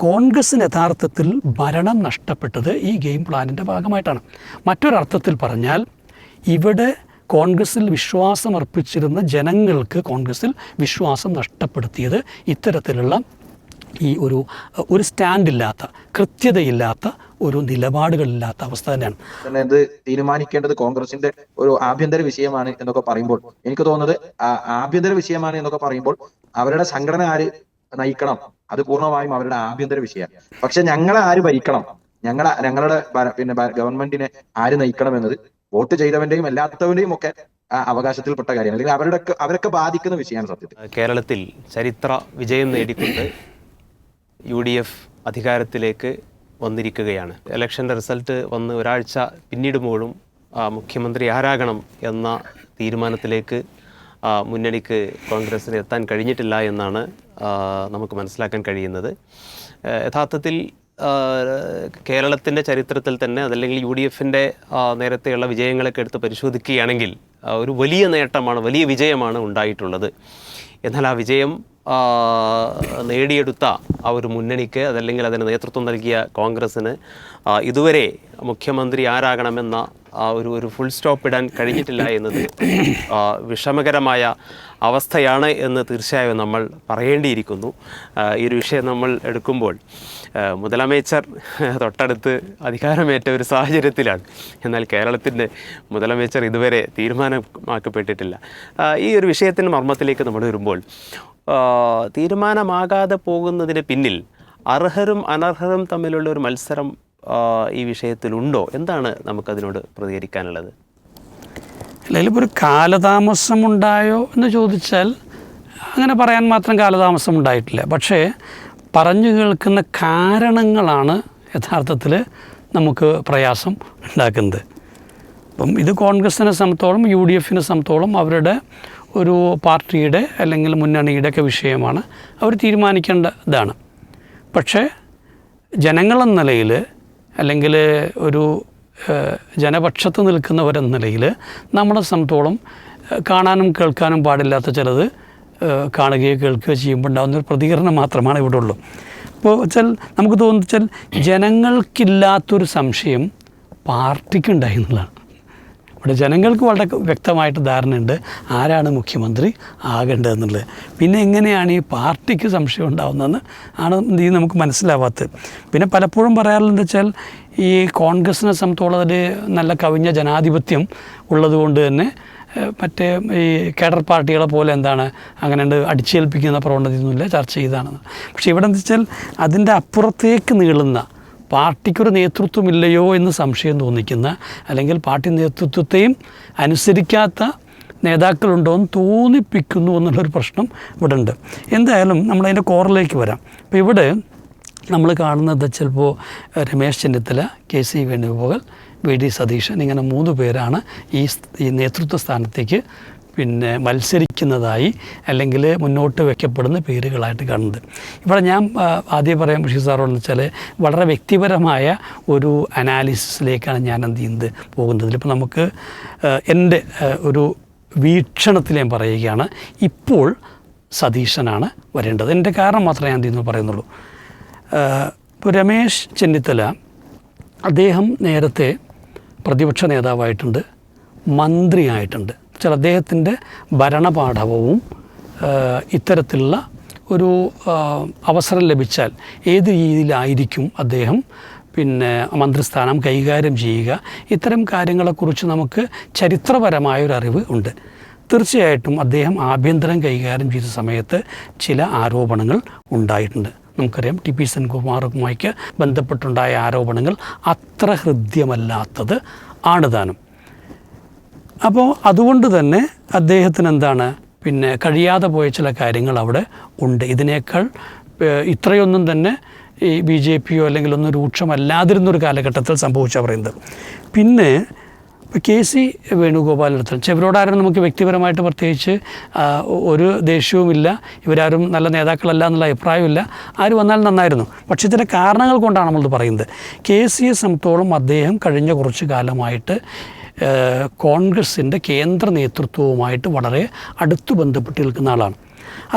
കോൺഗ്രസ്സിന് യഥാർത്ഥത്തിൽ ഭരണം നഷ്ടപ്പെട്ടത് ഈ ഗെയിം പ്ലാനിൻ്റെ ഭാഗമായിട്ടാണ്. മറ്റൊരർത്ഥത്തിൽ പറഞ്ഞാൽ ഇവിടെ കോൺഗ്രസ്സിൽ വിശ്വാസമർപ്പിച്ചിരുന്ന ജനങ്ങൾക്ക് കോൺഗ്രസ്സിൽ വിശ്വാസം നഷ്ടപ്പെടുത്തിയത് ഇത്തരത്തിലുള്ള ഈ ഒരു സ്റ്റാൻഡില്ലാത്ത, കൃത്യതയില്ലാത്ത, ഒരു നിലപാടുകളില്ലാത്ത അവസ്ഥ തന്നെയാണ്. ഇത് തീരുമാനിക്കേണ്ടത് കോൺഗ്രസിന്റെ ഒരു ആഭ്യന്തര വിഷയമാണ് എന്നൊക്കെ പറയുമ്പോൾ എനിക്ക് തോന്നുന്നത് ആഭ്യന്തര വിഷയമാണ് എന്നൊക്കെ പറയുമ്പോൾ അവരുടെ സംഘടന ആര് നയിക്കണം അത് പൂർണ്ണമായും അവരുടെ ആഭ്യന്തര വിഷയമാണ്. പക്ഷെ ഞങ്ങളെ ആര് ഭരിക്കണം, ഞങ്ങളുടെ ഗവൺമെന്റിനെ ആര് നയിക്കണം എന്നത് വോട്ട് ചെയ്തവന്റെയും അല്ലാത്തവന്റെയും ഒക്കെ അവകാശത്തിൽപ്പെട്ട കാര്യമാണ്, അല്ലെങ്കിൽ അവരൊക്കെ ബാധിക്കുന്ന വിഷയമാണ് സത്യത്തിൽ. കേരളത്തിൽ ചരിത്ര വിജയം നേടിക്കൊണ്ട് UDF അധികാരത്തിലേക്ക് വന്നിരിക്കുകയാണ്. ഇലക്ഷൻ്റെ റിസൾട്ട് വന്ന് ഒരാഴ്ച പിന്നിടുമ്പോഴും മുഖ്യമന്ത്രി ആരാകണം എന്ന തീരുമാനത്തിലേക്ക് മുന്നണിക്ക് കോൺഗ്രസ്സിന് എത്താൻ കഴിഞ്ഞിട്ടില്ല എന്നാണ് നമുക്ക് മനസ്സിലാക്കാൻ കഴിയുന്നത്. യഥാർത്ഥത്തിൽ കേരളത്തിൻ്റെ ചരിത്രത്തിൽ തന്നെ അതല്ലെങ്കിൽ UDFൻ്റെ നേരത്തെയുള്ള വിജയങ്ങളൊക്കെ എടുത്ത് പരിശോധിക്കുകയാണെങ്കിൽ ഒരു വലിയ നേട്ടമാണ്, വലിയ വിജയമാണ് ഉണ്ടായിട്ടുള്ളത്. എന്നാൽ ആ വിജയം നേടിയെടുത്ത ആ ഒരു മുന്നണിക്ക് അതല്ലെങ്കിൽ അതിന് നേതൃത്വം നൽകിയ കോൺഗ്രസ്സിന് ഇതുവരെ മുഖ്യമന്ത്രി ആരാകണമെന്ന ഒരു ഫുൾ സ്റ്റോപ്പ് ഇടാൻ കഴിഞ്ഞിട്ടില്ല എന്നത് വിഷമകരമായ അവസ്ഥയാണ് എന്ന് തീർച്ചയായും നമ്മൾ പറയേണ്ടിയിരിക്കുന്നു. ഈ ഒരു വിഷയം നമ്മൾ എടുക്കുമ്പോൾ മുതലമേച്ചർ തൊട്ടടുത്ത് അധികാരമേറ്റ ഒരു സാഹചര്യത്തിലാണ്. എന്നാൽ കേരളത്തിൻ്റെ മുതലമേച്ചർ ഇതുവരെ തീരുമാനമാക്കപ്പെട്ടിട്ടില്ല. ഈ ഒരു വിഷയത്തിൻ്റെ മർമ്മത്തിലേക്ക് നമ്മൾ വരുമ്പോൾ തീരുമാനമാകാതെ പോകുന്നതിന് പിന്നിൽ അർഹരും അനർഹരും തമ്മിലുള്ള ഒരു മത്സരം ഈ വിഷയത്തിലുണ്ടോ? എന്താണ് നമുക്കതിനോട് പ്രതികരിക്കാനുള്ളത്? അല്ലെങ്കിൽ ഇപ്പോൾ ഒരു കാലതാമസമുണ്ടായോ എന്ന് ചോദിച്ചാൽ അങ്ങനെ പറയാൻ മാത്രം കാലതാമസം ഉണ്ടായിട്ടില്ല. പക്ഷേ പറഞ്ഞു കേൾക്കുന്ന കാരണങ്ങളാണ് യഥാർത്ഥത്തിൽ നമുക്ക് പ്രയാസം ഉണ്ടാക്കുന്നത്. അപ്പം ഇത് കോൺഗ്രസിനെ സംബന്ധിച്ചോളം UDFനെ സംബന്ധിച്ചോളം അവരുടെ ഒരു പാർട്ടിയുടെ അല്ലെങ്കിൽ മുന്നണിയുടെ ഒക്കെ വിഷയമാണ്, അവർ തീരുമാനിക്കേണ്ടതാണ്. പക്ഷേ ജനങ്ങളെന്ന നിലയിൽ അല്ലെങ്കിൽ ഒരു ജനപക്ഷത്ത് നിൽക്കുന്നവരെന്ന നിലയിൽ നമ്മളെ സംബന്ധിച്ചോളം കാണാനും കേൾക്കാനും പാടില്ലാത്ത ചിലത് കാണുകയോ കേൾക്കുകയോ ചെയ്യുമ്പോൾ ഉണ്ടാകുന്നൊരു പ്രതികരണം മാത്രമാണ് ഇവിടെ ഉള്ളൂ. അപ്പോൾ വെച്ചാൽ നമുക്ക് തോന്നുവെച്ചാൽ ജനങ്ങൾക്കില്ലാത്തൊരു സംശയം പാർട്ടിക്കുണ്ടായി എന്നുള്ളതാണ്. ഇവിടെ ജനങ്ങൾക്ക് വളരെ വ്യക്തമായിട്ട് ധാരണയുണ്ട് ആരാണ് മുഖ്യമന്ത്രി ആകേണ്ടതെന്നുള്ളത്. പിന്നെ എങ്ങനെയാണ് ഈ പാർട്ടിക്ക് സംശയം ഉണ്ടാകുന്നതെന്ന് ആണ് നമുക്ക് മനസ്സിലാവാത്തത്. പിന്നെ പലപ്പോഴും പറയാറുള്ളത് വെച്ചാൽ ഈ കോൺഗ്രസിനെ സംബന്ധിച്ചോളം അതിൽ നല്ല കവിഞ്ഞ ജനാധിപത്യം ഉള്ളതുകൊണ്ട് തന്നെ മറ്റേ ഈ കേഡർ പാർട്ടികളെ പോലെ എന്താണ് അങ്ങനെ അടിച്ചേൽപ്പിക്കുന്ന പ്രവണതയൊന്നുമില്ല, ചർച്ച ചെയ്താണെന്ന്. പക്ഷേ ഇവിടെ എന്താ വെച്ചാൽ അതിൻ്റെ അപ്പുറത്തേക്ക് നീളുന്ന പാർട്ടിക്കൊരു നേതൃത്വമില്ലയോ എന്ന് സംശയം തോന്നിക്കുന്ന അല്ലെങ്കിൽ പാർട്ടി നേതൃത്വത്തെയും അനുസരിക്കാത്ത നേതാക്കളുണ്ടോ എന്ന് തോന്നിപ്പിക്കുന്നു എന്നുള്ളൊരു പ്രശ്നം ഇവിടെ ഉണ്ട്. എന്തായാലും നമ്മളതിൻ്റെ കോറിലേക്ക് വരാം. അപ്പോൾ ഇവിടെ നമ്മൾ കാണുന്നത് ചിലപ്പോൾ രമേശ് ചെന്നിത്തല, KC വേണുഗോപാൽ, VD സതീശൻ ഇങ്ങനെ 3 പേരാണ് ഈ നേതൃത്വ സ്ഥാനത്തേക്ക് മത്സരിക്കുന്നതായി അല്ലെങ്കിൽ മുന്നോട്ട് വയ്ക്കപ്പെടുന്ന പേരുകളായിട്ട് കാണുന്നത്. ഇവിടെ ഞാൻ ആദ്യം പറയാൻ ബഷീർ സാറോടെന്ന് വെച്ചാൽ വളരെ വ്യക്തിപരമായ ഒരു അനാലിസിസിലേക്കാണ് ഞാൻ എന്ത് ചെയ്യുന്നത് പോകുന്നത്. ഇപ്പോൾ നമുക്ക് എൻ്റെ ഒരു വീക്ഷണത്തിൽ ഞാൻ പറയുകയാണ്, ഇപ്പോൾ സതീശനാണ് വരേണ്ടത്. എൻ്റെ കാരണം മാത്രമേ ഞാൻ എന്ത് ചെയ്യുന്നു പറയുന്നുള്ളൂ. ഇപ്പോൾ രമേശ് ചെന്നിത്തല അദ്ദേഹം നേരത്തെ പ്രതിപക്ഷ നേതാവായിട്ടുണ്ട്, മന്ത്രിയായിട്ടുണ്ട്. വെച്ചാൽ അദ്ദേഹത്തിൻ്റെ ഭരണപാഠവും ഇത്തരത്തിലുള്ള ഒരു അവസരം ലഭിച്ചാൽ ഏത് രീതിയിലായിരിക്കും അദ്ദേഹം മന്ത്രിസ്ഥാനം കൈകാര്യം ചെയ്യുക, ഇത്തരം കാര്യങ്ങളെക്കുറിച്ച് നമുക്ക് ചരിത്രപരമായൊരറിവ് ഉണ്ട്. തീർച്ചയായിട്ടും അദ്ദേഹം ആഭ്യന്തരം കൈകാര്യം ചെയ്ത സമയത്ത് ചില ആരോപണങ്ങൾ ഉണ്ടായിട്ടുണ്ട്. നമുക്കറിയാം TP സെൻകുമാറുമായിട്ട് ബന്ധപ്പെട്ടുണ്ടായ ആരോപണങ്ങൾ അത്ര ഹൃദ്യമല്ലാത്തത് ആണ് താനും. അപ്പോൾ അതുകൊണ്ട് തന്നെ അദ്ദേഹത്തിന് എന്താണ് കഴിയാതെ പോയ ചില കാര്യങ്ങൾ അവിടെ ഉണ്ട്. ഇതിനേക്കാൾ ഇത്രയൊന്നും തന്നെ ഈ BJPയോ അല്ലെങ്കിൽ ഒന്നും രൂക്ഷമല്ലാതിരുന്നൊരു കാലഘട്ടത്തിൽ സംഭവിച്ചാൽ പറയുന്നത്. പിന്നെ KC വേണുഗോപാലിനടുത്ത് ഇവരോടാരും നമുക്ക് വ്യക്തിപരമായിട്ട് പ്രത്യേകിച്ച് ഒരു ദേഷ്യവുമില്ല, ഇവരാരും നല്ല നേതാക്കളല്ല എന്നുള്ള അഭിപ്രായമില്ല, ആര് വന്നാൽ നന്നായിരുന്നു. പക്ഷേ ചില കാരണങ്ങൾ കൊണ്ടാണ് നമ്മളിത് പറയുന്നത്. KCയെ സംബന്ധിച്ചോളം അദ്ദേഹം കഴിഞ്ഞ കുറച്ച് കാലമായിട്ട് കോൺഗ്രസിൻ്റെ കേന്ദ്ര നേതൃത്വവുമായിട്ട് വളരെ അടുത്ത് ബന്ധപ്പെട്ട് നിൽക്കുന്ന ആളാണ്.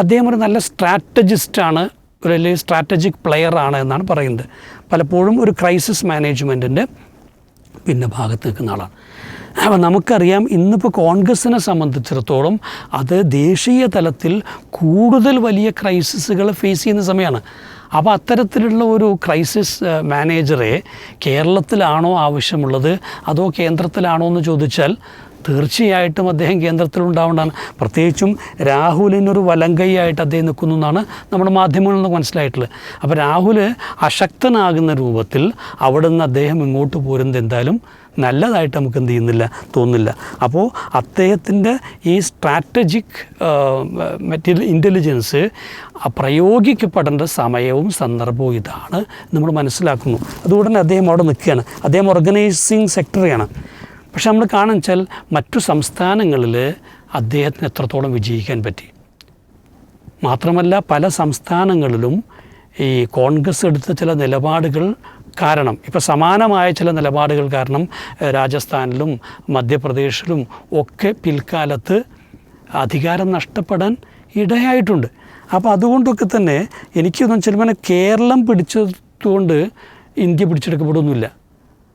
അദ്ദേഹം ഒരു നല്ല സ്ട്രാറ്റജിസ്റ്റാണ് ഒരു വലിയ സ്ട്രാറ്റജിക് പ്ലെയറാണ് എന്നാണ് പറയുന്നത്. പലപ്പോഴും ഒരു ക്രൈസിസ് മാനേജ്മെൻറ്റിൻ്റെ പിന്നെ ഭാഗത്ത് നിൽക്കുന്ന ആളാണ്. അപ്പോൾ നമുക്കറിയാം ഇന്നിപ്പോൾ കോൺഗ്രസ്സിനെ സംബന്ധിച്ചിടത്തോളം അത് ദേശീയ തലത്തിൽ കൂടുതൽ വലിയ ക്രൈസിസുകൾ ഫേസ് ചെയ്യുന്ന സമയമാണ്. അപ്പോൾ അത്തരത്തിലുള്ള ഒരു ക്രൈസിസ് മാനേജറെ കേരളത്തിലാണോ ആവശ്യമുള്ളത് അതോ കേന്ദ്രത്തിലാണോ എന്ന് ചോദിച്ചാൽ തീർച്ചയായിട്ടും അദ്ദേഹം കേന്ദ്രത്തിലുണ്ടാവേണ്ടതാണ്. പ്രത്യേകിച്ചും രാഹുലിനൊരു വലങ്കൈയായിട്ട് അദ്ദേഹം നിൽക്കുന്നു എന്നാണ് നമ്മുടെ മാധ്യമങ്ങളിൽ നിന്ന് മനസ്സിലായിട്ടുള്ളത്. അപ്പോൾ രാഹുൽ അശക്തനാകുന്ന രൂപത്തിൽ അവിടെ നിന്ന് അദ്ദേഹം ഇങ്ങോട്ട് പോരുന്നത് എന്തായാലും നല്ലതായിട്ട് നമുക്ക് എന്ത് ചെയ്യുന്നില്ല തോന്നുന്നില്ല. അപ്പോൾ അദ്ദേഹത്തിൻ്റെ ഈ സ്ട്രാറ്റജിക് ഇൻ്റലിജൻസ് പ്രയോഗിക്കപ്പെടേണ്ട സമയവും സന്ദർഭവും ഇതാണ് നമ്മൾ മനസ്സിലാക്കുന്നു. അതുകൊണ്ട് അദ്ദേഹം അവിടെ നിൽക്കുകയാണ്. അദ്ദേഹം ഓർഗനൈസിങ് സെക്രട്ടറിയാണ്. പക്ഷെ നമ്മൾ കാണുക വെച്ചാൽ മറ്റു സംസ്ഥാനങ്ങളിൽ അദ്ദേഹത്തിന് എത്രത്തോളം വിജയിക്കാൻ പറ്റി. മാത്രമല്ല പല സംസ്ഥാനങ്ങളിലും ഈ കോൺഗ്രസ് എടുത്ത ചില നിലപാടുകൾ കാരണം, ഇപ്പോൾ സമാനമായ ചില നിലപാടുകൾ കാരണം രാജസ്ഥാനിലും മധ്യപ്രദേശിലും ഒക്കെ പിൽക്കാലത്ത് അധികാരം നഷ്ടപ്പെടാൻ ഇടയായിട്ടുണ്ട്. അപ്പോൾ അതുകൊണ്ടൊക്കെ തന്നെ എനിക്കൊന്നും ചിലപ്പോൾ കേരളം പിടിച്ചതുകൊണ്ട് ഇന്ത്യ പിടിച്ചെടുക്കപ്പെടുന്നില്ല.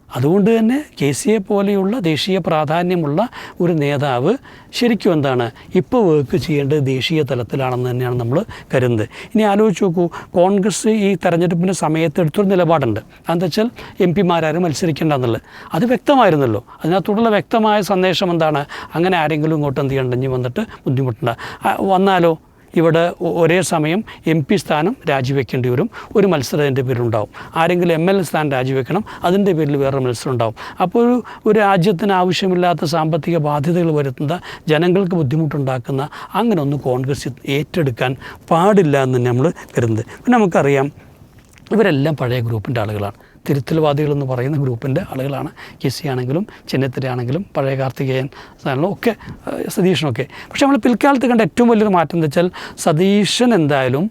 അതുകൊണ്ട് തന്നെ KCയെ പോലെയുള്ള ദേശീയ പ്രാധാന്യമുള്ള ഒരു നേതാവ് ശരിക്കും എന്താണ് ഇപ്പോൾ വർക്ക് ചെയ്യേണ്ടത് ദേശീയ തലത്തിലാണെന്ന് തന്നെയാണ് നമ്മൾ കരുതുന്നത്. ഇനി ആലോചിച്ച് നോക്കൂ, കോൺഗ്രസ് ഈ തെരഞ്ഞെടുപ്പിൻ്റെ സമയത്ത് എടുത്തൊരു നിലപാടുണ്ട്. അതെന്താ വെച്ചാൽ MP-മാരും മത്സരിക്കേണ്ടെന്നുള്ളത്. അത് വ്യക്തമായിരുന്നല്ലോ. അതിനകത്തുള്ള വ്യക്തമായ സന്ദേശം എന്താണ്? അങ്ങനെ ആരെങ്കിലും ഇങ്ങോട്ട് എന്ത് ചെയ്യണ്ടെങ്കിൽ വന്നിട്ട് ബുദ്ധിമുട്ടുണ്ട് വന്നാലോ ഇവിടെ ഒരേ സമയം MP സ്ഥാനം രാജിവെക്കേണ്ടി വരും. ഒരു മത്സരം അതിൻ്റെ പേരിലുണ്ടാവും. ആരെങ്കിലും MLA സ്ഥാനം രാജിവെക്കണം, അതിൻ്റെ പേരിൽ വേറെ മത്സരം ഉണ്ടാവും. അപ്പോൾ ഒരു രാജ്യത്തിന് ആവശ്യമില്ലാത്ത സാമ്പത്തിക ബാധ്യതകൾ വരുത്തുന്ന, ജനങ്ങൾക്ക് ബുദ്ധിമുട്ടുണ്ടാക്കുന്ന അങ്ങനെയൊന്നും കോൺഗ്രസ് ഏറ്റെടുക്കാൻ പാടില്ല എന്ന് നമ്മൾ കരുതുന്നത്. പിന്നെ നമുക്കറിയാം ഇവരെല്ലാം പഴയ ഗ്രൂപ്പിൻ്റെ ആളുകളാണ്. തിരുത്തൽവാദികളെന്ന് പറയുന്ന ഗ്രൂപ്പിൻ്റെ ആളുകളാണ്. KC ആണെങ്കിലും ചെന്നിത്തല ആണെങ്കിലും പഴയ കാർത്തികേയൻ ഒക്കെ സതീശനൊക്കെ. പക്ഷേ നമ്മൾ പിൽക്കാലത്ത് കണ്ട ഏറ്റവും വലിയൊരു മാറ്റം എന്താ വെച്ചാൽ സതീശൻ എന്തായാലും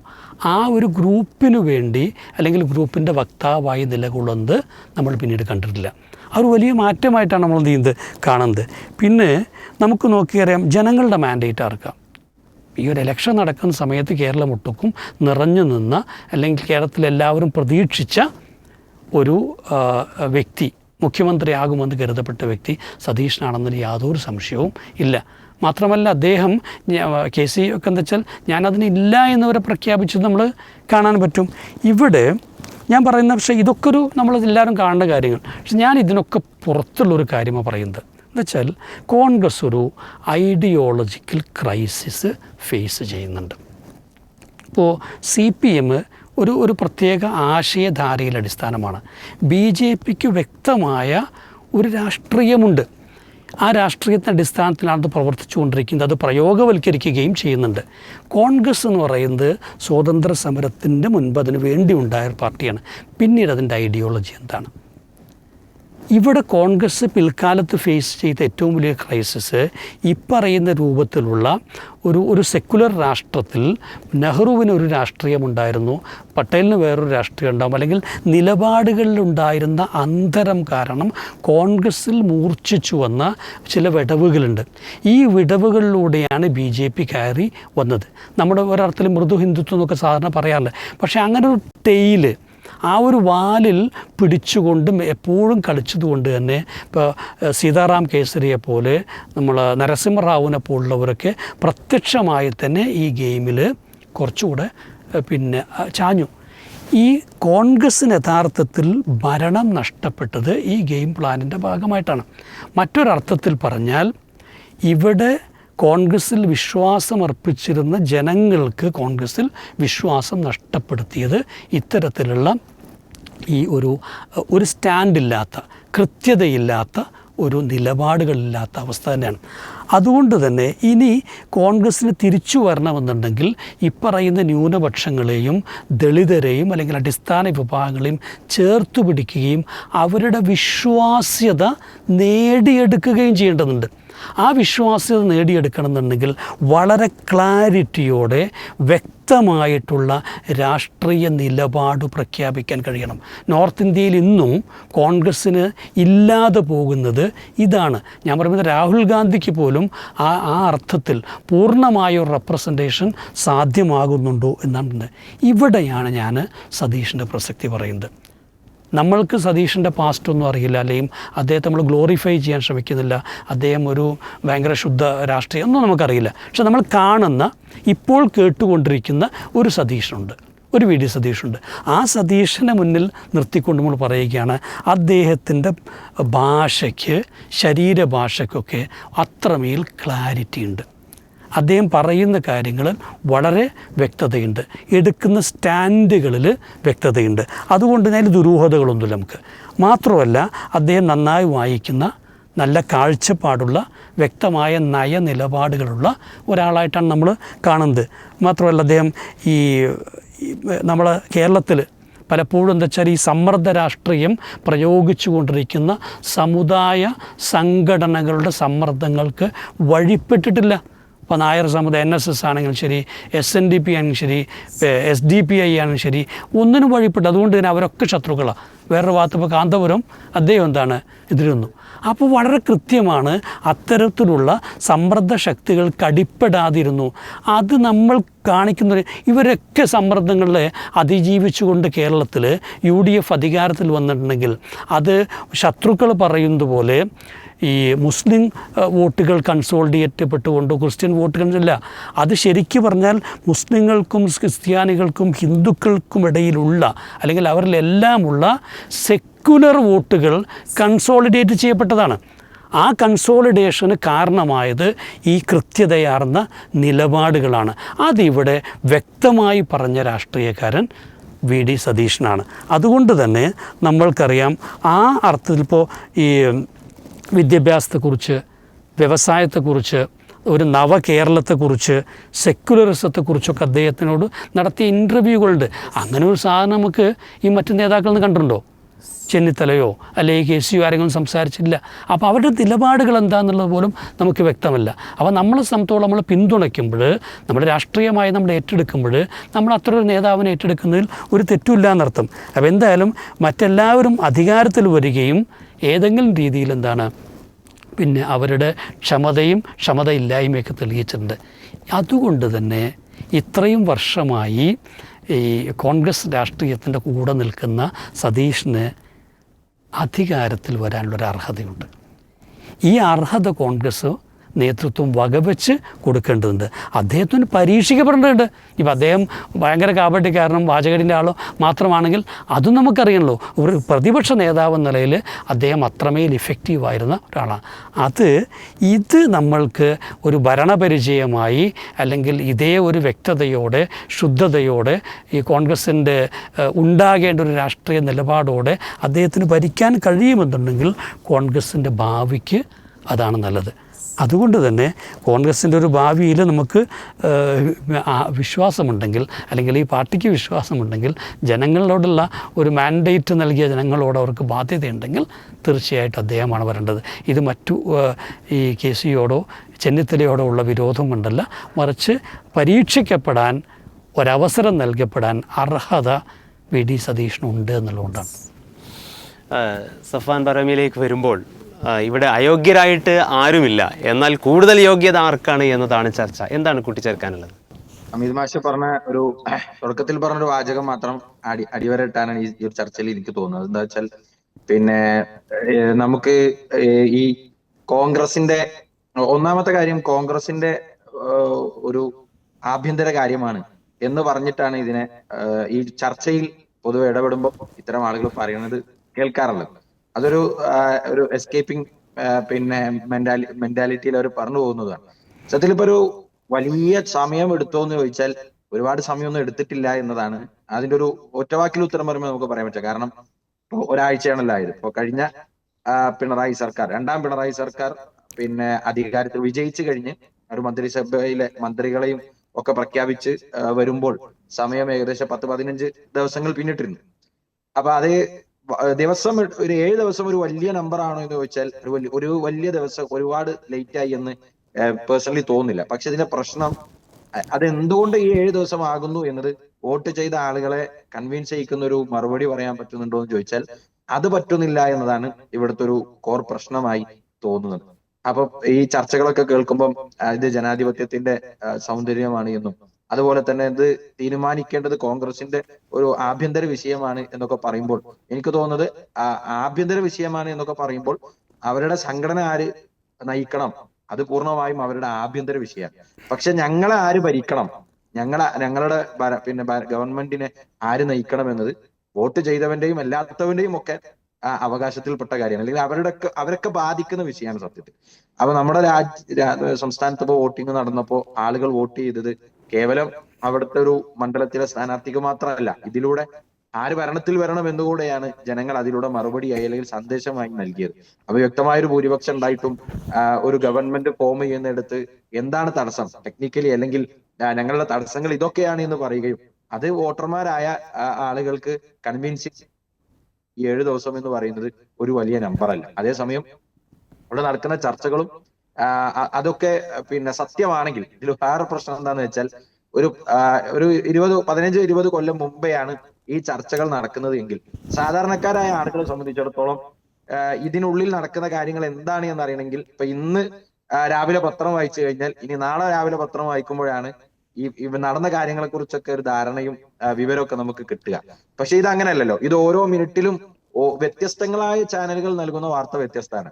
ആ ഒരു ഗ്രൂപ്പിനു വേണ്ടി അല്ലെങ്കിൽ ഗ്രൂപ്പിൻ്റെ വക്താവായി നിലകൊള്ളുന്നത് നമ്മൾ പിന്നീട് കണ്ടിട്ടില്ല. ആ ഒരു വലിയ മാറ്റമായിട്ടാണ് നമ്മൾ എന്ത് ചെയ്യുന്നത് കാണുന്നത്. പിന്നെ നമുക്ക് നോക്കിയറിയാം ജനങ്ങളുടെ മാൻഡേറ്റ് ആർക്കാം. ഈ ഒരു ഇലക്ഷൻ നടക്കുന്ന സമയത്ത് കേരളം ഒട്ടുക്കും നിറഞ്ഞു നിന്ന അല്ലെങ്കിൽ കേരളത്തിലെല്ലാവരും പ്രതീക്ഷിച്ച ഒരു വ്യക്തി, മുഖ്യമന്ത്രിയാകുമെന്ന് കരുതപ്പെട്ട വ്യക്തി സതീശനാണെന്നതിന് യാതൊരു സംശയവും ഇല്ല. മാത്രമല്ല അദ്ദേഹം KC ഒക്കെ എന്താ വെച്ചാൽ ഞാനതിനില്ല എന്നവരെ പ്രഖ്യാപിച്ചത് നമ്മൾ കാണാൻ പറ്റും. ഇവിടെ ഞാൻ പറയുന്ന പക്ഷേ ഇതൊക്കെ നമ്മളെല്ലാവരും കാണേണ്ട കാര്യങ്ങൾ. പക്ഷെ ഞാൻ ഇതിനൊക്കെ പുറത്തുള്ളൊരു കാര്യമാണ് പറയുന്നത്. എന്നുവെച്ചാൽ കോൺഗ്രസ് ഒരു ഐഡിയോളജിക്കൽ ക്രൈസിസ് ഫേസ് ചെയ്യുന്നുണ്ട്. ഇപ്പോൾ CPM ഒരു പ്രത്യേക ആശയധാരയിൽ അടിസ്ഥാനമാണ്. BJPക്ക് വ്യക്തമായ ഒരു രാഷ്ട്രീയമുണ്ട്. ആ രാഷ്ട്രീയത്തിൻ്റെ അടിസ്ഥാനത്തിലാണ് അത് പ്രവർത്തിച്ചുകൊണ്ടിരിക്കുന്നത്. അത് പ്രയോഗവൽക്കരിക്കുകയും ചെയ്യുന്നുണ്ട്. കോൺഗ്രസ് എന്ന് പറയുന്നത് സ്വാതന്ത്ര്യ സമരത്തിൻ്റെ മുൻപ് അതിന് വേണ്ടി ഉണ്ടായ ഒരു പാർട്ടിയാണ്. പിന്നീട് അതിൻ്റെ ഐഡിയോളജി എന്താണ്? ഇവിടെ കോൺഗ്രസ് പിൽക്കാലത്ത് ഫേസ് ചെയ്ത ഏറ്റവും വലിയ ക്രൈസിസ് ഈ പറയുന്ന രൂപത്തിലുള്ള ഒരു സെക്കുലർ രാഷ്ട്രത്തിൽ നെഹ്റുവിന് ഒരു രാഷ്ട്രീയമുണ്ടായിരുന്നു, പട്ടേലിന് വേറൊരു രാഷ്ട്രീയം ഉണ്ടാകും. അല്ലെങ്കിൽ നിലപാടുകളിലുണ്ടായിരുന്ന അന്തരം കാരണം കോൺഗ്രസ്സിൽ മൂർച്ഛിച്ചു വന്ന ചില വിടവുകളുണ്ട്. ഈ വിടവുകളിലൂടെയാണ് BJP കയറി വന്നത്. നമ്മുടെ ഒരർത്ഥത്തിൽ മൃദു ഹിന്ദുത്വം എന്നൊക്കെ സാധാരണ പറയാറില്ല. പക്ഷേ അങ്ങനെ ഒരു ടെയില്, ആ ഒരു വാലിൽ പിടിച്ചുകൊണ്ടും എപ്പോഴും കളിച്ചതുകൊണ്ട് തന്നെ ഇപ്പോൾ സീതാറാം കേസരിയെ പോലെ നമ്മൾ നരസിംഹറാവുവിനെ പോലുള്ളവരൊക്കെ പ്രത്യക്ഷമായി തന്നെ ഈ ഗെയിമിൽ കുറച്ചുകൂടെ പിന്നെ ചാഞ്ഞു. ഈ കോൺഗ്രസ്സിന് യഥാർത്ഥത്തിൽ ഭരണം നഷ്ടപ്പെട്ടത് ഈ ഗെയിം പ്ലാനിൻ്റെ ഭാഗമായിട്ടാണ്. മറ്റൊരർത്ഥത്തിൽ പറഞ്ഞാൽ ഇവിടെ കോൺഗ്രസ്സിൽ വിശ്വാസമർപ്പിച്ചിരുന്ന ജനങ്ങൾക്ക് കോൺഗ്രസ്സിൽ വിശ്വാസം നഷ്ടപ്പെടുത്തിയത് ഇത്തരത്തിലുള്ള ഈ ഒരു സ്റ്റാൻഡില്ലാത്ത, കൃത്യതയില്ലാത്ത, ഒരു നിലപാടുകളില്ലാത്ത അവസ്ഥ തന്നെയാണ്. അതുകൊണ്ട് തന്നെ ഇനി കോൺഗ്രസ്സിന് തിരിച്ചു വരണമെന്നുണ്ടെങ്കിൽ ഇപ്പറയുന്ന ന്യൂനപക്ഷങ്ങളെയും ദളിതരെയും അല്ലെങ്കിൽ അടിസ്ഥാന വിഭാഗങ്ങളെയും ചേർത്ത് പിടിക്കുകയും അവരുടെ വിശ്വാസ്യത നേടിയെടുക്കുകയും ചെയ്യേണ്ടതുണ്ട്. ആ വിശ്വാസ്യത നേടിയെടുക്കണമെന്നുണ്ടെങ്കിൽ വളരെ ക്ലാരിറ്റിയോടെ വ്യക്തമായിട്ടുള്ള രാഷ്ട്രീയ നിലപാട് പ്രഖ്യാപിക്കാൻ കഴിയണം. നോർത്ത് ഇന്ത്യയിൽ ഇന്നും കോൺഗ്രസ്സിന് ഇല്ലാതെ പോകുന്നത് ഇതാണ്. ഞാൻ പറയുന്നത് രാഹുൽ ഗാന്ധിക്ക് പോലും ആ അർത്ഥത്തിൽ പൂർണ്ണമായ ഒരു റെപ്രസെൻറ്റേഷൻ സാധ്യമാകുന്നുണ്ടോ എന്നാണ്. ഇവിടെയാണ് ഞാൻ സതീഷിൻ്റെ പ്രസക്തി പറയുന്നത്. നമ്മൾക്ക് സതീഷിൻ്റെ പാസ്റ്റ് ഒന്നും അറിയില്ല, അല്ലെങ്കിൽ അദ്ദേഹത്തെ നമ്മൾ ഗ്ലോറിഫൈ ചെയ്യാൻ ശ്രമിക്കുന്നില്ല, അദ്ദേഹം ഒരു ഭയങ്കര ശുദ്ധ രാഷ്ട്രീയം ഒന്നും നമുക്കറിയില്ല. പക്ഷെ നമ്മൾ കാണുന്ന ഇപ്പോൾ കേട്ടുകൊണ്ടിരിക്കുന്ന ഒരു സതീഷുണ്ട്, ഒരു വി ഡി സതീഷുണ്ട്. ആ സതീഷിനെ മുന്നിൽ നിർത്തിക്കൊണ്ട് നമ്മൾ പറയുകയാണ് അദ്ദേഹത്തിൻ്റെ ഭാഷയ്ക്ക്, ശരീരഭാഷയ്ക്കൊക്കെ അത്രമേൽ ക്ലാരിറ്റി ഉണ്ട്. അദ്ദേഹം പറയുന്ന കാര്യങ്ങൾ വളരെ വ്യക്തതയുണ്ട്, എടുക്കുന്ന സ്റ്റാൻഡുകളിൽ വ്യക്തതയുണ്ട്. അതുകൊണ്ട് തന്നെ അതിൽ ദുരൂഹതകളൊന്നുമില്ല നമുക്ക്. മാത്രമല്ല അദ്ദേഹം നന്നായി വായിക്കുന്ന, നല്ല കാഴ്ചപ്പാടുള്ള, വ്യക്തമായ നയനിലപാടുകളുള്ള ഒരാളായിട്ടാണ് നമ്മൾ കാണുന്നത്. മാത്രമല്ല അദ്ദേഹം ഈ നമ്മൾ കേരളത്തിൽ പലപ്പോഴും എന്താ വെച്ചാൽ ഈ സമ്മർദ്ദ രാഷ്ട്രീയം പ്രയോഗിച്ചു കൊണ്ടിരിക്കുന്ന സമുദായ സംഘടനകളുടെ സമ്മർദ്ദങ്ങൾക്ക് വഴിപ്പെട്ടിട്ടില്ല. ഇപ്പോൾ നായർ സമുദായം NSS ആണെങ്കിലും ശരി, SNDP ആണെങ്കിലും ശരി, SDPI ആണെങ്കിലും ശരി, ഒന്നിനും വഴിപ്പെട്ടു. അതുകൊണ്ട് തന്നെ അവരൊക്കെ ശത്രുക്കളാണ്. വേറൊരു ഭാഗത്ത് ഇപ്പോൾ കാന്തപുരം അദ്ദേഹം എന്താണ് എതിരുന്നു. അപ്പോൾ വളരെ കൃത്യമാണ് അത്തരത്തിലുള്ള സമ്മർദ്ദ ശക്തികൾ കടിപ്പെടാതിരുന്നു. അത് നമ്മൾ കാണിക്കുന്ന ഇവരൊക്കെ സമ്മർദ്ദങ്ങളെ അതിജീവിച്ചുകൊണ്ട് കേരളത്തിൽ UDF അധികാരത്തിൽ വന്നിട്ടുണ്ടെങ്കിൽ അത് ശത്രുക്കൾ പറയുന്നത് പോലെ ഈ മുസ്ലിം വോട്ടുകൾ കൺസോളിഡേറ്റ് ചെയ്യപ്പെട്ടുകൊണ്ട് ക്രിസ്ത്യൻ വോട്ടുകളില്ല. അത് ശരിക്കു പറഞ്ഞാൽ മുസ്ലിങ്ങൾക്കും ക്രിസ്ത്യാനികൾക്കും ഹിന്ദുക്കൾക്കും ഇടയിലുള്ള, അല്ലെങ്കിൽ അവരിലെല്ലാമുള്ള സെക്കുലർ വോട്ടുകൾ കൺസോളിഡേറ്റ് ചെയ്യപ്പെട്ടതാണ്. ആ കൺസോളിഡേഷന് കാരണമായത് ഈ കൃത്യതയാർന്ന നിലപാടുകളാണ്. അതിവിടെ വ്യക്തമായി പറഞ്ഞ രാഷ്ട്രീയക്കാരൻ വി ഡി സതീശനാണ്. അതുകൊണ്ട് തന്നെ നമ്മൾക്കറിയാം ആ അർത്ഥത്തിൽ ഇപ്പോൾ ഈ വിദ്യാഭ്യാസത്തെക്കുറിച്ച്, വ്യവസായത്തെക്കുറിച്ച്, ഒരു നവകേരളത്തെക്കുറിച്ച്, സെക്കുലറിസത്തെക്കുറിച്ചൊക്കെ അദ്ദേഹത്തിനോട് നടത്തിയ ഇൻ്റർവ്യൂകളുണ്ട്. അങ്ങനെ ഒരു സാധനം നമുക്ക് ഈ മറ്റു നേതാക്കളിൽ നിന്ന് കണ്ടിട്ടുണ്ടോ? ചെന്നിത്തലയോ അല്ലെങ്കിൽ KCO ആരെങ്കിലും സംസാരിച്ചില്ല. അപ്പോൾ അവരുടെ നിലപാടുകൾ എന്താണെന്നുള്ളത് പോലും നമുക്ക് വ്യക്തമല്ല. അപ്പോൾ നമ്മളെ സംബന്ധിച്ചോളം നമ്മൾ പിന്തുണയ്ക്കുമ്പോൾ, നമ്മുടെ രാഷ്ട്രീയമായി നമ്മൾ ഏറ്റെടുക്കുമ്പോൾ, നമ്മൾ അത്ര ഒരു നേതാവിനെ ഏറ്റെടുക്കുന്നതിൽ ഒരു തെറ്റുമില്ല എന്നർത്ഥം. അപ്പോൾ എന്തായാലും മറ്റെല്ലാവരും അധികാരത്തിൽ വരികയും ഏതെങ്കിലും രീതിയിൽ എന്താണ് പിന്നെ അവരുടെ ക്ഷമതയില്ലായ്മയൊക്കെ തെളിയിച്ചിട്ടുണ്ട്. അതുകൊണ്ട് തന്നെ ഇത്രയും വർഷമായി ഈ കോൺഗ്രസ് രാഷ്ട്രീയത്തിൻ്റെ കൂടെ നിൽക്കുന്ന സതീഷിന് അധികാരത്തിൽ വരാനുള്ളൊരു അർഹതയുണ്ട്. ഈ അർഹത കോൺഗ്രസ് നേതൃത്വം വകവെച്ച് കൊടുക്കേണ്ടതുണ്ട്. അദ്ദേഹത്തിന് പരീക്ഷിക്കപ്പെടേണ്ടതുണ്ട്. ഇപ്പം അദ്ദേഹം ഭയങ്കര കാപട്യക്കാരനും വാചകടിൻ്റെ ആളോ മാത്രമാണെങ്കിൽ അതും നമുക്കറിയണല്ലോ. ഒരു പ്രതിപക്ഷ നേതാവ് എന്ന നിലയിൽ അദ്ദേഹം അത്രമേൽ ഇഫക്റ്റീവായിരുന്ന ഒരാളാണ്. ഇത് നമ്മൾക്ക് ഒരു ഭരണപരിചയമായി, അല്ലെങ്കിൽ ഇതേ ഒരു വ്യക്തതയോടെ, ശുദ്ധതയോടെ, ഈ കോൺഗ്രസിൻ്റെ ഉണ്ടാകേണ്ട ഒരു രാഷ്ട്രീയ നിലപാടോടെ അദ്ദേഹത്തിന് ഭരിക്കാൻ കഴിയുമെന്നുണ്ടെങ്കിൽ കോൺഗ്രസിൻ്റെ ഭാവിക്ക് അതാണ് നല്ലത്. അതുകൊണ്ട് തന്നെ കോൺഗ്രസിൻ്റെ ഒരു ഭാവിയിൽ നമുക്ക് വിശ്വാസമുണ്ടെങ്കിൽ, അല്ലെങ്കിൽ ഈ പാർട്ടിക്ക് വിശ്വാസമുണ്ടെങ്കിൽ, ജനങ്ങളോടുള്ള ഒരു മാൻഡേറ്റ് നൽകിയ ജനങ്ങളോട് അവർക്ക് ബാധ്യതയുണ്ടെങ്കിൽ തീർച്ചയായിട്ടും അദ്ദേഹമാണ് വരേണ്ടത്. ഇത് മറ്റു ഈ KCയോടോ ചെന്നിത്തലയോടോ ഉള്ള വിരോധം കൊണ്ടല്ല, മറിച്ച് പരീക്ഷിക്കപ്പെടാൻ ഒരവസരം നൽകപ്പെടാൻ അർഹത വി ഡി സതീഷിനുണ്ട് എന്നുള്ളതുകൊണ്ടാണ്. സഫാൻ പറമ്പിലേക്ക് വരുമ്പോൾ ഇവിടെ അയോഗ്യരായിട്ട് ആരുമില്ല, എന്നാൽ കൂടുതൽ യോഗ്യത ആർക്കാണ് എന്നതാണ് ചർച്ച. എന്താണ് കൂട്ടിച്ചേർക്കാനുള്ളത്? അമിത് മാഷ് പറഞ്ഞ ഒരു തുടക്കത്തിൽ പറഞ്ഞൊരു വാചകം മാത്രം അടിവരയിട്ടാണ് ഈ ഒരു ചർച്ചയിൽ എനിക്ക് തോന്നുന്നത്. എന്താ വെച്ചാൽ പിന്നെ നമുക്ക് ഈ കോൺഗ്രസിന്റെ ഒന്നാമത്തെ കാര്യം കോൺഗ്രസിന്റെ ഒരു ആഭ്യന്തര കാര്യമാണ് എന്ന് പറഞ്ഞിട്ടാണ് ഇതിനെ ഈ ചർച്ചയിൽ പൊതുവെ ഇടപെടുമ്പോൾ ഇത്തരം ആളുകൾ പറയുന്നത് കേൾക്കാറുള്ളത്. അതൊരു എസ്കേപ്പിംഗ് പിന്നെ മെന്റാലിറ്റിയിൽ അവർ പറഞ്ഞു പോകുന്നതാണ്. സത്യത്തിൽ ഇപ്പൊ ഒരു വലിയ സമയം എടുത്തോ എന്ന് ചോദിച്ചാൽ ഒരുപാട് സമയമൊന്നും എടുത്തിട്ടില്ല എന്നതാണ് അതിന്റെ ഒരു ഒറ്റവാക്കിൽ ഉത്തരം പറയുമ്പോൾ നമുക്ക് പറയാൻ പറ്റുക. കാരണം ഒരാഴ്ചയാണല്ലോ ആയത്. ഇപ്പൊ കഴിഞ്ഞ പിണറായി സർക്കാർ, രണ്ടാം പിണറായി സർക്കാർ പിന്നെ അധികാരത്തിൽ വിജയിച്ചു കഴിഞ്ഞ് ഒരു മന്ത്രിസഭയിലെ മന്ത്രികളെയും ഒക്കെ പ്രഖ്യാപിച്ച് വരുമ്പോൾ സമയം ഏകദേശം 10-15 ദിവസങ്ങൾ പിന്നിട്ടിരുന്നു. അപ്പൊ അത് ദിവസം ഒരു 7 ദിവസം ഒരു വലിയ നമ്പർ ആണോ എന്ന് ചോദിച്ചാൽ ഒരു വലിയ ദിവസം ഒരുപാട് ലേറ്റ് ആയി എന്ന് പേഴ്സണലി തോന്നുന്നില്ല. പക്ഷെ ഇതിന്റെ പ്രശ്നം അതെന്തുകൊണ്ട് ഈ 7 ദിവസം ആകുന്നു എന്നത് വോട്ട് ചെയ്ത ആളുകളെ കൺവിൻസ് ചെയ്യിക്കുന്ന ഒരു മറുപടി പറയാൻ പറ്റുന്നുണ്ടോ എന്ന് ചോദിച്ചാൽ അത് പറ്റുന്നില്ല എന്നതാണ് ഇവിടുത്തെ ഒരു കോർ പ്രശ്നമായി തോന്നുന്നത്. അപ്പൊ ഈ ചർച്ചകളൊക്കെ കേൾക്കുമ്പം ഇത് ജനാധിപത്യത്തിന്റെ സൗന്ദര്യമാണ് എന്നും അതുപോലെ തന്നെ ഇത് തീരുമാനിക്കേണ്ടത് കോൺഗ്രസിന്റെ ഒരു ആഭ്യന്തര വിഷയമാണ് എന്നൊക്കെ പറയുമ്പോൾ എനിക്ക് തോന്നുന്നത് ആഭ്യന്തര വിഷയമാണ് എന്നൊക്കെ പറയുമ്പോൾ അവരുടെ സംഘടന ആര് നയിക്കണം അത് പൂർണ്ണമായും അവരുടെ ആഭ്യന്തര വിഷയമാണ്. പക്ഷെ ഞങ്ങളെ ആര് ഭരിക്കണം, ഞങ്ങളുടെ ഗവൺമെന്റിനെ ആര് നയിക്കണം എന്നത് വോട്ട് ചെയ്തവന്റെയും അല്ലാത്തവന്റെയും ഒക്കെ അവകാശത്തിൽപ്പെട്ട കാര്യമാണ്, അല്ലെങ്കിൽ അവരൊക്കെ ബാധിക്കുന്ന വിഷയമാണ് സത്യത്തിൽ. അപ്പൊ നമ്മുടെ സംസ്ഥാനത്ത് ഇപ്പോ വോട്ടിംഗ് നടന്നപ്പോ ആളുകൾ വോട്ട് ചെയ്തത് കേവലം അവിടുത്തെ ഒരു മണ്ഡലത്തിലെ സ്ഥാനാർത്ഥിക്ക് മാത്രമല്ല, ഇതിലൂടെ ആര് ഭരണത്തിൽ വരണം എന്നുകൂടെയാണ് ജനങ്ങൾ അതിലൂടെ മറുപടിയായി അല്ലെങ്കിൽ സന്ദേശമായി നൽകിയത്. അപ്പൊ വ്യക്തമായൊരു ഭൂരിപക്ഷം ഉണ്ടായിട്ടും ഒരു ഗവൺമെന്റ് ഫോം ചെയ്യുന്നിടത്ത് എന്താണ് തടസ്സം ടെക്നിക്കലി, അല്ലെങ്കിൽ ഞങ്ങളുടെ തടസ്സങ്ങൾ ഇതൊക്കെയാണ് എന്ന് പറയുകയും അത് വോട്ടർമാരായ ആളുകൾക്ക് കൺവിൻസിങ് 7 ദിവസം എന്ന് പറയുന്നത് ഒരു വലിയ നമ്പർ അല്ല. അതേസമയം ഇവിടെ നടക്കുന്ന ചർച്ചകളും അതൊക്കെ സത്യമാണെങ്കിൽ ഇതിൽ വേറെ പ്രശ്നം എന്താന്ന് വെച്ചാൽ ഒരു 15-20 കൊല്ലം മുമ്പെയാണ് ഈ ചർച്ചകൾ നടക്കുന്നത് എങ്കിൽ സാധാരണക്കാരായ ആളുകളെ സംബന്ധിച്ചിടത്തോളം ഇതിനുള്ളിൽ നടക്കുന്ന കാര്യങ്ങൾ എന്താണ് എന്ന് അറിയണമെങ്കിൽ ഇപ്പൊ ഇന്ന് രാവിലെ പത്രം വായിച്ചു കഴിഞ്ഞാൽ ഇനി നാളെ രാവിലെ പത്രം വായിക്കുമ്പോഴാണ് ഈ നടന്ന കാര്യങ്ങളെ കുറിച്ചൊക്കെ ഒരു ധാരണയും വിവരമൊക്കെ നമുക്ക് കിട്ടുക. പക്ഷെ ഇത് അങ്ങനെയല്ലല്ലോ. ഇത് ഓരോ മിനിറ്റിലും വ്യത്യസ്തങ്ങളായ ചാനലുകൾ നൽകുന്ന വാർത്ത വ്യത്യസ്തമാണ്.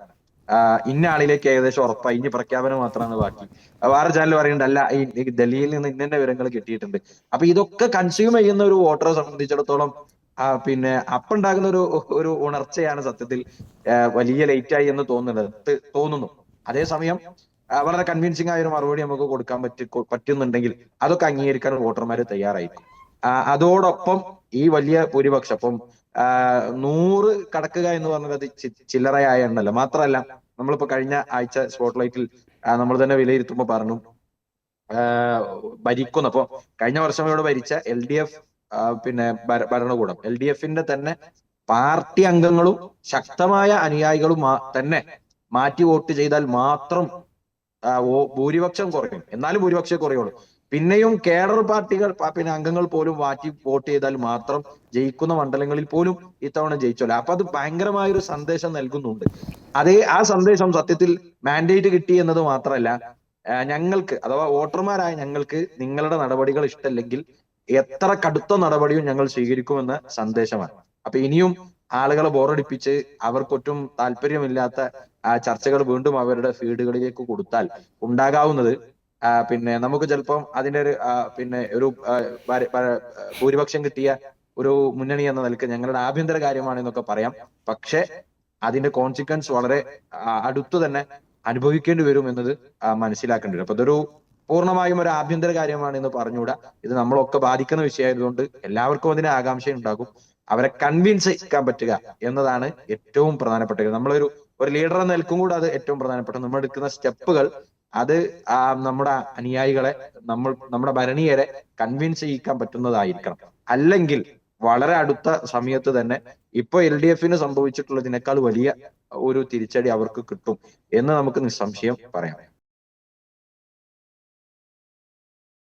ഇന്ന ആളിലേക്ക് ഏകദേശം ഉറപ്പായി, ഇനി പ്രഖ്യാപനം മാത്രമാണ് ബാക്കി. വേറെ ചാനൽ പറയുന്നുണ്ട് അല്ല ഈ ഡൽഹിയിൽ നിന്ന് ഇന്ന വിവരങ്ങൾ കിട്ടിയിട്ടുണ്ട്. അപ്പൊ ഇതൊക്കെ കൺസ്യൂം ചെയ്യുന്ന ഒരു വോട്ടറെ സംബന്ധിച്ചിടത്തോളം അപ്പുണ്ടാകുന്ന ഒരു ഉണർച്ചയാണ് സത്യത്തിൽ വലിയ ലേറ്റായി എന്ന് തോന്നുന്നു. അതേസമയം വളരെ കൺവിൻസിംഗ് ആയ ഒരു മറുപടി നമുക്ക് കൊടുക്കാൻ പറ്റുന്നുണ്ടെങ്കിൽ അതൊക്കെ അംഗീകരിക്കാൻ വോട്ടർമാർ തയ്യാറായിരിക്കും. അതോടൊപ്പം ഈ വലിയ ഭൂരിപക്ഷം ഇപ്പം 100 കടക്കുക എന്ന് പറഞ്ഞത് അത് ചില്ലറയായ എണ്ണല്ല. മാത്രമല്ല നമ്മളിപ്പോ കഴിഞ്ഞ ആഴ്ച സ്പോട്ട്ലൈറ്റിൽ നമ്മൾ തന്നെ വിലയിരുത്തുമ്പോൾ പറഞ്ഞു അപ്പൊ കഴിഞ്ഞ വർഷം ഇവിടെ ഭരിച്ച LDF ഭരണകൂടം LDFന്റെ തന്നെ പാർട്ടി അംഗങ്ങളും ശക്തമായ അനുയായികളും തന്നെ മാറ്റി വോട്ട് ചെയ്താൽ മാത്രം ഭൂരിപക്ഷം കുറയും. എന്നാലും ഭൂരിപക്ഷം കുറയുള്ളൂ. പിന്നെയും കേഡർ പാർട്ടികൾ അംഗങ്ങൾ പോലും മാറ്റി വോട്ട് ചെയ്താൽ മാത്രം ജയിക്കുന്ന മണ്ഡലങ്ങളിൽ പോലും ഇത്തവണ ജയിച്ചോല്ല. അപ്പൊ അത് ഭയങ്കരമായൊരു സന്ദേശം നൽകുന്നുണ്ട്. ആ സന്ദേശം സത്യത്തിൽ മാൻഡേറ്റ് കിട്ടി എന്നത് മാത്രമല്ല, ഞങ്ങൾക്ക് അഥവാ വോട്ടർമാരായ ഞങ്ങൾക്ക് നിങ്ങളുടെ നടപടികൾ ഇഷ്ടമല്ലെങ്കിൽ എത്ര കടുത്ത നടപടിയും ഞങ്ങൾ സ്വീകരിക്കുമെന്ന സന്ദേശമാണ്. അപ്പൊ ഇനിയും ആളുകളെ ബോറടിപ്പിച്ച് അവർക്കൊട്ടും താല്പര്യമില്ലാത്ത ചർച്ചകൾ വീണ്ടും അവരുടെ ഫീഡുകളിലേക്ക് കൊടുത്താൽ ഉണ്ടാകാവുന്നത് നമുക്ക് ചിലപ്പം അതിന്റെ ഒരു ഭൂരിപക്ഷം കിട്ടിയ ഒരു മുന്നണി എന്ന നിലക്ക് ഞങ്ങളുടെ ആഭ്യന്തര കാര്യമാണെന്നൊക്കെ പറയാം. പക്ഷെ അതിന്റെ കോൺസിക്വൻസ് വളരെ അടുത്തു തന്നെ അനുഭവിക്കേണ്ടി വരും എന്നത് മനസ്സിലാക്കേണ്ടി വരും. അപ്പൊ ഇതൊരു പൂർണ്ണമായും ഒരു ആഭ്യന്തര കാര്യമാണ് എന്ന് പറഞ്ഞുകൂടാ. ഇത് നമ്മളൊക്കെ ബാധിക്കുന്ന വിഷയമായതുകൊണ്ട് എല്ലാവർക്കും അതിന് ആകാംക്ഷ ഉണ്ടാകും. അവരെ കൺവിൻസ് ചെയ്യാൻ പറ്റുക എന്നതാണ് ഏറ്റവും പ്രധാനപ്പെട്ട. നമ്മളൊരു ലീഡർ എന്ന നിൽക്കും കൂടെ അത് ഏറ്റവും പ്രധാനപ്പെട്ട. നമ്മൾ എടുക്കുന്ന സ്റ്റെപ്പുകൾ അത് നമ്മുടെ അനുയായികളെ നമ്മുടെ ഭരണീയരെ കൺവിൻസ് ചെയ്യിക്കാൻ പറ്റുന്നതായിരിക്കണം. അല്ലെങ്കിൽ വളരെ അടുത്ത സമയത്ത് തന്നെ ഇപ്പൊ LDFന് സംഭവിച്ചിട്ടുള്ളതിനേക്കാൾ വലിയ ഒരു തിരിച്ചടി അവർക്ക് കിട്ടും എന്ന് നമുക്ക് നിസ്സംശയം പറയാം.